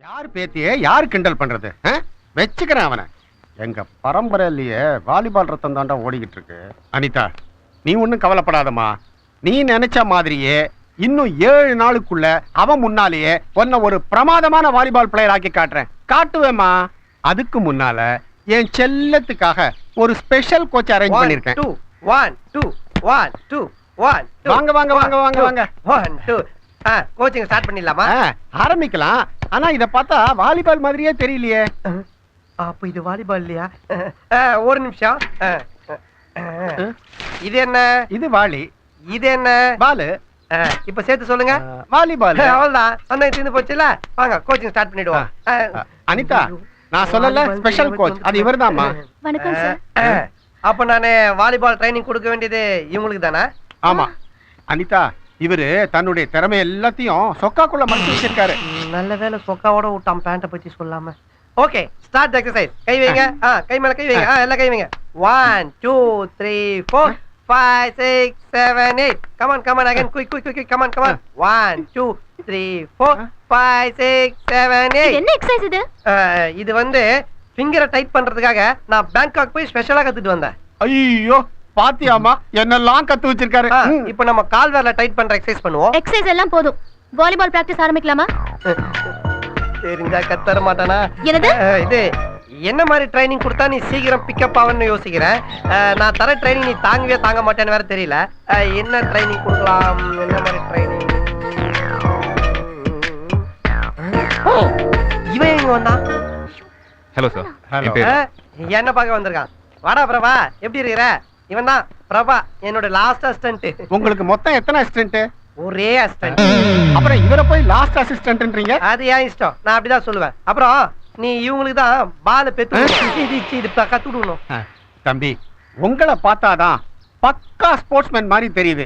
யார் பேத்தியே யார் கிண்டல் பண்றது? வச்சுக்கிறேன் அவனை. எங்க பரம்பரையிலேயே வாலிபால் ரத்தம் தாண்டா ஓடிக்கிட்டு இருக்கு. அனிதா, நீ ஒன்னும் கவலைப்படாதம்மா. நீ நினைச்ச மாதிரியே இன்னும் 7 நாளுக்குள்ள அவன் முன்னாலேயே உன்னை ஒரு பிரமாதமான வாலிபால் பிளேயர் ஆக்கி காட்டுறேன். காட்டுவேம்மா. அதுக்கு முன்னால என் செல்லத்துக்காக ஒரு ஸ்பெஷல் கோச் அரேஞ்ச் பண்ணிருக்கேன். 1 2 1 2 1 வாங்க வாங்க வாங்க வாங்க வாங்க 1 2 கோச்சிங் ஸ்டார்ட் பண்ணிடலாமா? ஆரம்பிக்கலாம். ஆனா இத பார்த்தா வாலிபால் மாதிரியே தெரியலையே. அப்ப இது வாலிபால் இல்லையா? ஒரு நிமிஷம். இது என்ன? இது வாலி. இது என்ன? பால். இப்ப சேர்த்து சொல்லுங்க. வாலிபால். அவ்வளவுதான். சந்தேகம் தீர்ந்து போச்சுல. வாங்க கோச்சிங் ஸ்டார்ட் பண்ணிடுவோம். அனிதா, நான் சொல்லல ஸ்பெஷல் கோச் அது இவர்தாம்மா. வணக்கம் சார். அப்ப நானே வாலிபால் ட்ரைனிங் கொடுக்க வேண்டியது இவங்களுக்கு தானே? ஆமா அனிதா, இவரு தன்னுடைய திறமை எல்லாத்தையும் சொக்காக்குள்ள மறைச்சு வச்சிருக்காரு. நல்ல வேலை சொக்காவோட விட்டான் பேண்ட பத்தி சொல்லாம. Okay, start exercise. கை வைங்க. கை மேல கை வைங்க. எல்லாம் கை வைங்க. 1 2 3 4 5 6 7 8. Come on, come on again. Quick, quick, quick. Come on, come on. 1 2 3 4 5 6 7 8. என்ன எக்ஸர்சைஸ் இது? இது வந்து ஃபிங்கரை டைட் பண்றதுக்காக நான் பேங்காக் போய் ஸ்பெஷலா கத்துட்டு வந்தேன். ஐயோ, பாத்தியாமா என்னெல்லாம் கத்து வச்சிருக்காரு. இப்போ நம்ம கால் விரல டைட் பண்ற எக்ஸர்சைஸ் பண்ணுவோம். எக்ஸர்சைஸ் எல்லாம் போதும். வாலிபால் பிராக்டீஸ் ஆரம்பிக்கலாமா? தெரிஞ்சா கத்தற மாட்டானா? என்னது? இது என்ன மாதிரி ட்ரைனிங் கொடுத்தா நீ சீக்கிரம் பிக்கப் ஆவன்னு யோசிக்கிறேன். நான் தர ட்ரைனிங் நீ தாங்கவே தாங்க மாட்டேன்னு வேற தெரியல. என்ன ட்ரைனிங் கொடுக்கலாம்? என்ன மாதிரி ட்ரைனிங்? இவன் எங்க வந்தான்? Hello sir. என்ன பார்க்க வந்திருக்கான்? வாடா பிரபா, எப்படி இருக்கிற? இவன் தான் பிரபா, என்னோட லாஸ்ட் அசிஸ்டன்ட். உங்களுக்கு மொத்தம் எத்தனை அசிஸ்டன்ட்? ஒரே அசிஸ்டன்ட். அப்புறம் இவரை போய் லாஸ்ட் அசிஸ்டன்ட்ன்றீங்க? அது ஏன் இஷ்டம், நான் அப்படிதான் சொல்லுவேன். அப்புறம் நீ இவங்களுக்கு தான் பால பெத்து இது கத்துடணும். தம்பி, உங்களை பார்த்தாதான் பக்கா ஸ்போர்ட்ஸ்மேன் மாதிரி தெரியுது.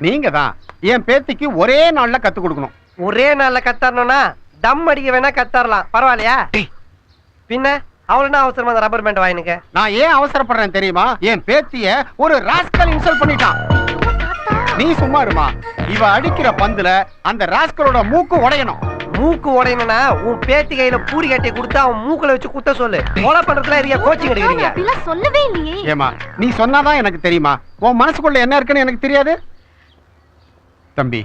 நீங்க தான் என் பேத்திக்கு ஒரே நாள்ல கத்து கொடுக்கணும். ஒரே நாள்ல கத்தரணும்னா தம் அடிக்க வேணா கத்தரலாம், பரவாயில்லையா? பின்ன அவளுனா அவசரமா அந்த ரப்பர் பேண்ட் வாங்கினுக்க. நான் ஏன் அவசரப்படுறேன் தெரியுமா? என் பேத்திய ஒரு ராஸ்கல் இன்சல்ட் பண்ணிட்டான். நீ சும்மா இருமா. இவ அடிக்கிற பந்துல அந்த ராஸ்கலோட மூக்கு உடையணும். மூக்கு உடையணும்னா உன் பேத்தி கையில பூரி கட்டி கொடுத்து அவன் மூக்குல வச்சு குத்த சொல்லு. கொலை பண்றதுல இருக்க கோச்சிங் எடுக்கிறீங்க. அப்படிலாம் சொல்லவே இல்லையே. ஏமா, நீ சொன்னாதான் எனக்கு தெரியுமா? உன் மனசுக்குள்ள என்ன இருக்குன்னு எனக்கு தெரியாது. தம்பி,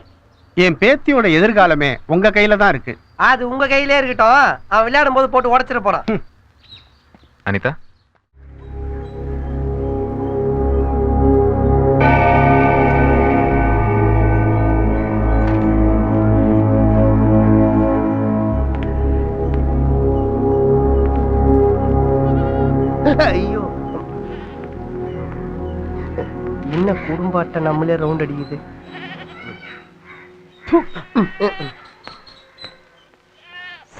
என் பேத்தியோட எதிர்காலமே உங்க கையில தான் இருக்கு. அது உங்க கையிலே இருக்கட்டும். அவன் விளையாடும் போது போட்டு உடைச்சிட போறான். அனிதா, ஐயோ, என்ன குடும்பாட்ட நம்மளே ரவுண்ட் அடிக்குது.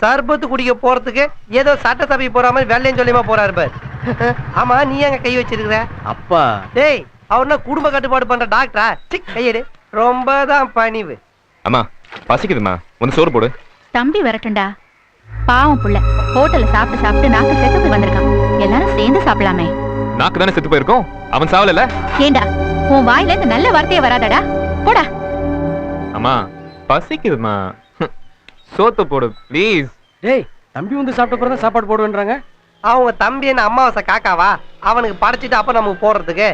சர்பத்து குடிக்க போறதுக்கு ஏதோ சட்டசபை போற மாதிரி வெள்ளையும் சொல்லியமா போறாரு பார். ஆமா, நீ எங்க கை வச்சிருக்கிற? அப்பா, டேய், அவர்னா குடும்ப கட்டுப்பாடு பண்ற டாக்டரா? கையெடு. ரொம்பதான் பணிவு. அம்மா பசிக்குதுமா, வந்து சோறு போடு. தம்பி வரட்டும்டா. பாவம் புள்ள ஹோட்டல்ல சாப்பிட்டு நாக்கு செத்து போய் வந்திருக்கான். எல்லாரும் சேர்ந்து சாப்பிடலாமே. நாக்கு தானே செத்து போயிருக்கோம், அவன் சாவல. ஏண்டா, உன் வாயில இருந்து நல்ல வார்த்தையே வராதடா. போடா. அம்மா பசிக்குதுமா, சோத்து போடு ப்ளீஸ். டேய், தம்பி வந்து சாப்பிட்ட பிறகு தான் சாப்பாடு போடுவேன்றாங்க. அவங்க தம்பி என்ன அம்மாவாசை காக்காவா? அவனுக்கு படைச்சிட்டு அப்ப நமக்கு போடுறதுக்கு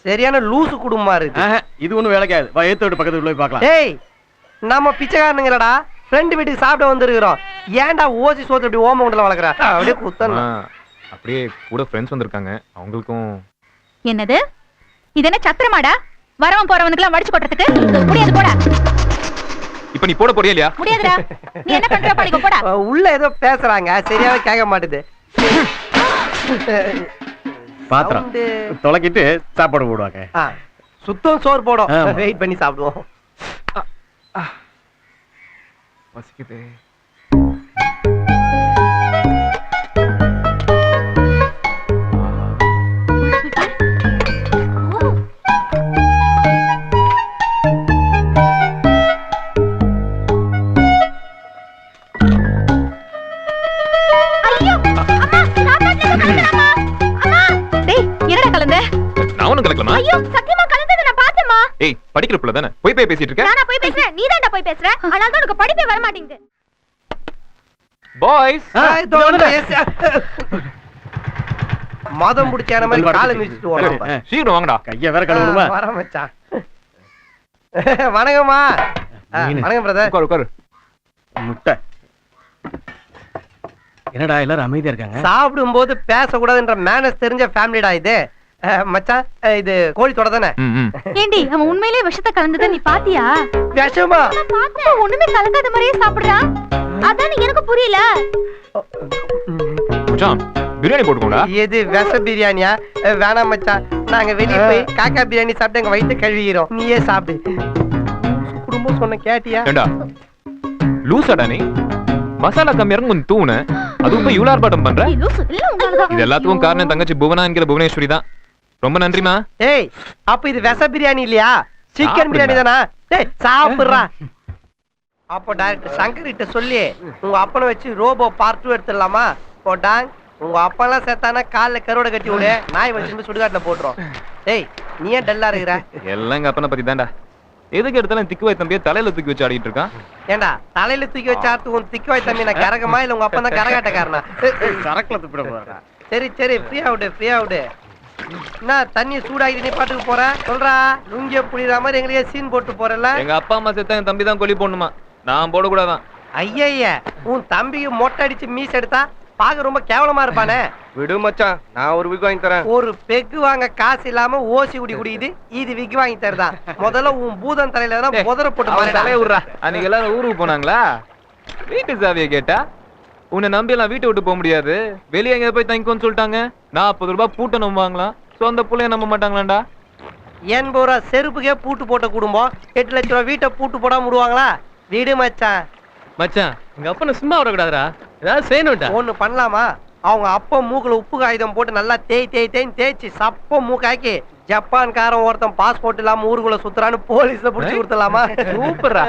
சரியான லூசு குடும்பமா இருக்கு. இது ஒண்ணும் வேலைக்காது. வா, ஏத்தோட பக்கத்துல போய் பார்க்கலாம். டேய், நம்ம பிச்சைக்காரனுங்கடா, ஃப்ரெண்டு வீட்டுக்கு சாப்பிட வந்திருக்கிறோம். ஏன்டா ஓசி சோத்து இப்படி ஓம உண்டல வளர்க்குற? அப்படியே குத்தணும். அப்படியே கூட ஃப்ரெண்ட்ஸ் வந்திருக்காங்க, அவங்களுக்கும். என்னது? இது என்ன சத்திரமாடா? வரவன் போறவனுக்குலாம் வடிச்சு கொட்டறதுக்கு முடியாது. போடா. இப்ப நீ போட போறியா இல்லையா? முடியாதுடா. நீ என்ன பண்ற? பாடிக்கோ, போடா. உள்ள ஏதோ பேசுறாங்க, சரியாவே கேட்க மாட்டுது. பாத்திரம் தொலைக்கிட்டு சாப்பாடு போடுவாங்க. சுத்தம் சோறு போடும். வெயிட் பண்ணி சாப்பிடுவோம். பசிக்குது. ஏய், படிக்கிற புள்ள தானே, போய் பேசிட்டு இருக்க. நானா போய் பேசுறேன்? நீ தான்டா போய் பேசுற. அதனால தான் உனக்கு படிப்பே வர மாட்டேங்குது. பாய்ஸ் மதம் பிடிச்சான மாதிரி காலை மிதிச்சுட்டு ஓடுறான். சீக்கிரம் வாங்கடா. கைய வேற கழுவுமா? வர மச்சான். வணக்கம்மா. வணக்கம் பிரதர். உட்காரு உட்காரு. முட்டை. என்னடா எல்லாரும் அமைதியா இருக்காங்க? சாப்பிடும்போது பேசக்கூடாதுன்ற மேனஸ் தெரிஞ்ச ஃபேமிலிடா இது. மச்சான் இது கோழி தொட தானே? ஏண்டி அவன் உண்மையிலேயே விஷத்தை கலந்ததை நீ பாத்தியா? விஷமா? நான் பார்த்தேன். ஒண்ணுமே கலக்காத மாதிரியே சாப்பிடுறான். அதான் எனக்கு புரியல. மச்சான் பிரியாணி போட்டுக்கோடா. எது விஷ பிரியாணியா? வேணாம் மச்சான், நாங்க வெளிய போய் காக்கா பிரியாணி சாப்பிட்டு எங்க வயித்தை கழுவிக்கிறோம். நீயே சாப்பிடு. குடும்பம் சொன்ன கேட்டியா? ஏண்டா லூசாடா நீ? மசாலா கம்மியா இருக்கு கொஞ்சம் தூணு. அதுவும் போய் இவ்வளவு ஆர்ப்பாட்டம் பண்ற? ஏய், லூசு. இல்ல உங்களாலதான். இது எல்லாத்துக்கும் காரணம் தங்கச்சி புவனா என்கிற புவனேஸ்வரி தான். ரொம்ப நன்றிமா. ஏய் அப்ப இது விஷ பிரியாணி இல்லையா? சிக்கன் பிரியாணி தானா? டேய் சாப்பிடுறா. அப்போ டைரக்டர் சங்கர் கிட்ட சொல்லி உங்க அப்பனை வச்சு ரோபோ பார்ட் 2 எடுத்துடலாமா? போட்டாங்க. உங்க அப்பெல்லாம் சேர்த்தானா கால்ல கருவடை கட்டி விடு, நாய் வச்சு சுடுகாட்டுல போட்டுரும். டேய் நீ ஏன் டல்லா இருக்கிற? எல்லாம் எங்க அப்பனை பத்தி தான்டா. எதுக்கு எடுத்தாலும் திக்குவாய் தம்பியை தலையில தூக்கி வச்சு ஆடிட்டு இருக்கான். ஏண்டா தலையில தூக்கி வச்சு ஆடுத்து உன் திக்குவாய் தம்பி நான் கரகமா இல்ல உங்க அப்பா தான் கரகாட்டக்காரனா? சரக்குல துப்பிட போறா. சரி சரி ஃப்ரீயா விடு. என்ன தண்ணி சூடாகி நீ பாட்டுக்கு போற? சொல்றா. லுங்கிய புளிற மாதிரி எங்களையே சீன் போட்டு போறல. எங்க அப்பா அம்மா செத்தா என் தம்பி தான் கொல்லி போடணுமா? நான் போடக்கூடாதான். ஐய உன் தம்பிக்கு மொட்டை அடிச்சு மீஸ் எடுத்தா பாக்க ரொம்ப கேவலமா இருப்பானே. விடு மச்சான், நான் ஒரு விக் வாங்கி தரேன். ஒரு பெக்கு வாங்க காசு இல்லாம ஓசி குடிக்குது. இது விக்கு வாங்கி தருதா? முதல்ல உன் பூதம் தலையில தான் முதர போட்டு அவன் தலைய விடுறா. அன்னைக்கு எல்லாரும் ஊருக்கு போனாங்களா? வீட்டு சாவியை கேட்டா உன்னை நம்பி எல்லாம் வீட்டை விட்டு போக முடியாது, வெளியே எங்க போய் தங்கிக்கோன்னு சொல்லிட்டாங்க. 40 ரூபாய் பூட்டை நம்புவாங்களாம், சொந்த புள்ளைய நம்ப மாட்டாங்களாண்டா. 80 ரூபா செருப்புக்கே பூட்டு போட்ட குடும்பம் 8 லட்சம் ரூபாய் வீட்டை பூட்டு போடாம விடுவாங்களா? வீடு மச்சான். மச்சான் எங்க அப்பா சும்மா விடக்கூடாதுடா, ஏதாவது செய்யணும்டா. ஒண்ணு பண்ணலாமா? அவங்க அப்பா மூக்குல உப்பு காகிதம் போட்டு நல்லா தேய்ச்சி சப்ப மூக்காக்கி ஜப்பான்காரன் ஒருத்தன் பாஸ்போர்ட் இல்லாம ஊருக்குள்ள சுத்துறான்னு போலீஸ்ல புடிச்சு கொடுத்துடலாமா? சூப்பரா.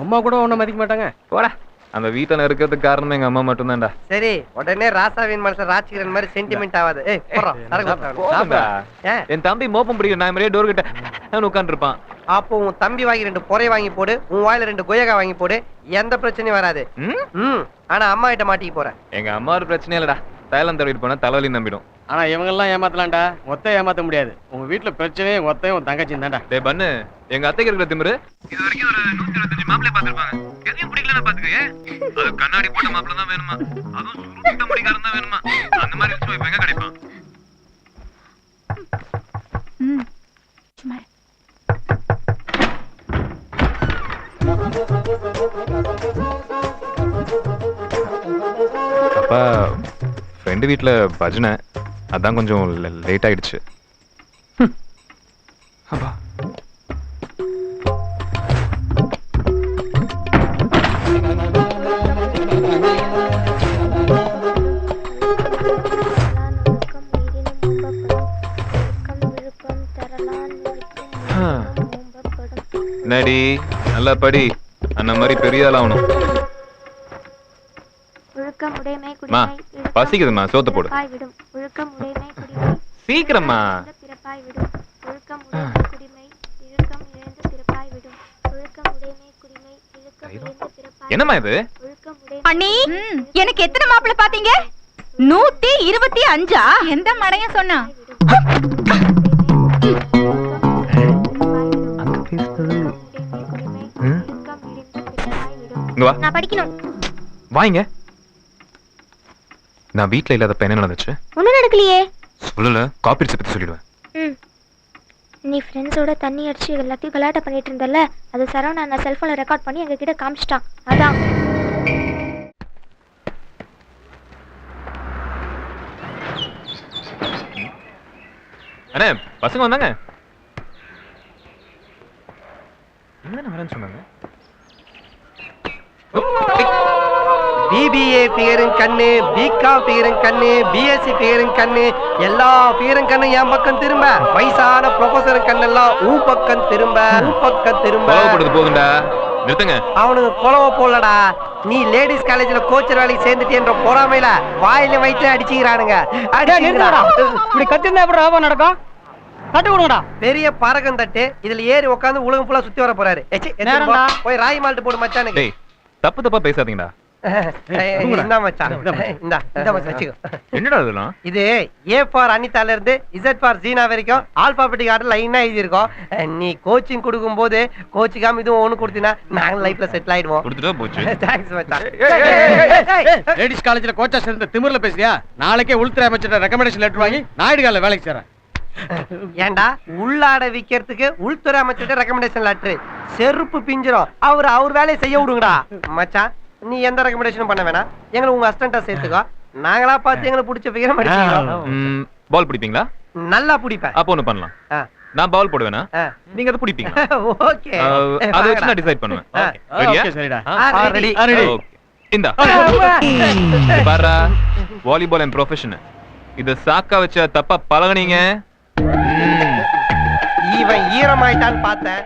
அம்மா கூட ஒன்னும் மதிக்க மாட்டாங்க. போடா. அந்த வீட்டுல இருக்கிறதுக்கு காரணம் எங்க அம்மா மட்டும்தான்டா. சரி உடனே ராசாவின் மனசு ராஜ்கிரண் மாதிரி சென்டிமெண்ட் ஆகாது. ஏய் போறோம் போதும்டா. என் தம்பி மோப்பம் பிடிக்கிற நான் மாதிரியே டோர் கிட்ட உட்கார்ந்து இருப்பான். அப்போ உன் தம்பி வாங்கி 2 பொறை வாங்கி போடு, உன் வாயில 2 கொய்யகா வாங்கி போடு, எந்த பிரச்சனையும் வராது. ஆனா அம்மா கிட்ட மாட்டிக்க போற. எங்க அம்மா ஒரு பிரச்சனை இல்லடா, தைலம் தடவிட்டு போனா தலைவலி நம்பிடும். ஆனா இவங்க எல்லாம் ஏமாத்தலாம்டா, மொத்த ஏமாத்த முடியாது. உங்க வீட்டுல பிரச்சனையே மொத்தம் உன் தங்கச்சி தான்டா. டேய் பண்ணு, எங்க அத்தைக்கு இருக்கிற திமிரு இது வரைக்கும் ஒரு 125 மாப்பிளை பாத்துருப்பாங்க. எதையும் பிடிக்கலன்னா பாத்துக்கே. அது கண்ணாடி போட்ட மாப்பிளை தான் வேணுமா, அதுவும் சுருட்ட முடிக்காரன் தான் வேணுமா? அந்த மாதிரி விஷயம் இப்ப எங்க கிடைப்பான்? அப்பா ஃப்ரெண்டு வீட்டுல பஜனை, அதான் கொஞ்சம் லேட் ஆயிடுச்சு. அப்பா நடி நல்லா படி, அந்த மாதிரி பெரிய ஆள் ஆகணும். மா பசிக்குதுமா, சோத்த போடு சீக்கிரமா. என்னம்மா இது? அண்ணி எனக்கு எத்தனை மாப்பிள்ளை பாத்தீங்க? 125. எந்த மடையும் சொன்னா? நான் படிக்கணும். வாங்க. நான் வீட்ல இல்லாதப்ப என்ன நடந்துச்சு? ஒண்ணும் நடக்கலையே. சொல்லல, காப்பீட்ஸ் பத்தி சொல்லிடுவேன். நீ ஃப்ரெண்ட்ஸோட தண்ணி அடிச்சு எல்லாத்தையும் கலாட்டா பண்ணிட்டு இருந்தல, அது சரவணா நான் செல்போன்ல ரெக்கார்ட் பண்ணி எங்க கிட்ட காமிச்சிட்டான். அதான் அண்ணே பசங்க வந்தாங்க. என்ன வரேன்னு சொன்னாங்க? பிபிஏ பிகரும் கண்ணு, பிகாம் பிகரும் கண்ணு, பிஎஸ்சி பிகரும் கண்ணு, எல்லா பிகரும் கண்ணு என் பக்கம் திரும்ப. வயசான ப்ரொஃபசர் கண்ணெல்லாம் உன் பக்கம் திரும்ப. கோவப்படுறது போகுண்டா, நிறுத்துங்க. அவனுக்கு கொலவ போடலடா, நீ லேடிஸ் காலேஜ்ல கோச்சர் வேலைக்கு சேர்ந்துட்டேன்ற பொறாமையில வாயில வயிற்று அடிச்சுக்கிறானுங்க. இப்படி கத்திருந்தா எப்படி லாபம் நடக்கும்? தட்டு கொடுங்கடா. பெரிய பறகம் தட்டு, இதுல ஏறி உட்காந்து உலகம் ஃபுல்லா சுத்தி வர போறாரு. போய் ராய் மால்ட் போடு மச்சானுக்கு. தப்பு தப்பா பேசாதீங்கடா. இந்த மச்சான் இந்த மச்சான் வச்சுக்கோ. என்னடா இதெல்லாம்? இது ஏ ஃபார் அனிதால இருந்து இசட் ஃபார் ஜீனா வரைக்கும் ஆல்பாபெட்டிக் ஆர்டர் லைனா எழுதி இருக்கோம். நீ கோச்சிங் கொடுக்கும் போது கோச்சிக்காம இதுவும் ஒண்ணு கொடுத்தீங்கன்னா நாங்க லைஃப்ல செட்டில் ஆயிடுவோம். கொடுத்துட்டா போச்சு. தேங்க்ஸ் மச்சான். லேடிஸ் காலேஜ்ல கோச்சா சேர்ந்த திமிர்ல பேசுறியா? நாளைக்கே உள்துறை அமைச்சர் ரெக்கமெண்டேஷன் லெட்டர் வாங்கி நாயுடுகால வேலைக்கு சேரேன். ஏண்டா உள்ளாட விக்கிறதுக்கு உள்துறை அமைச்சர் ரெக்கமெண்டேஷன் லெட்டர் செருப்பு பிஞ்சிரும். அவர் வேலையை செய்ய விடுங்கடா. மச்சான் நீ எந்த ரெக்கமெண்டேஷனும் பண்ண வேணாம். எங்களை உங்க அசிஸ்டண்டா சேர்த்துக்கோ. நாங்களா பார்த்து எங்களுக்கு பிடிச்ச ஃபிகர் அடிச்சுக்கிறோம். பால் பிடிப்பீங்களா? நல்லா பிடிப்பேன். அப்போ ஒண்ணு பண்ணலாம். நான் பால் போடுவேனா? நீங்க அதை பிடிப்பீங்க. ஓகே. அதை வச்சு நான் டிசைட் பண்ணுவேன். ரெடியா? ஓகே சரிடா. ரெடி. ஓகே. இந்தா. பாரா வாலிபால் என் ப்ரொஃபஷன். இத சாக்கா வச்ச தப்பா பழகுனீங்க. இவன் ஈரமாயிட்டான்னு பார்த்தேன்.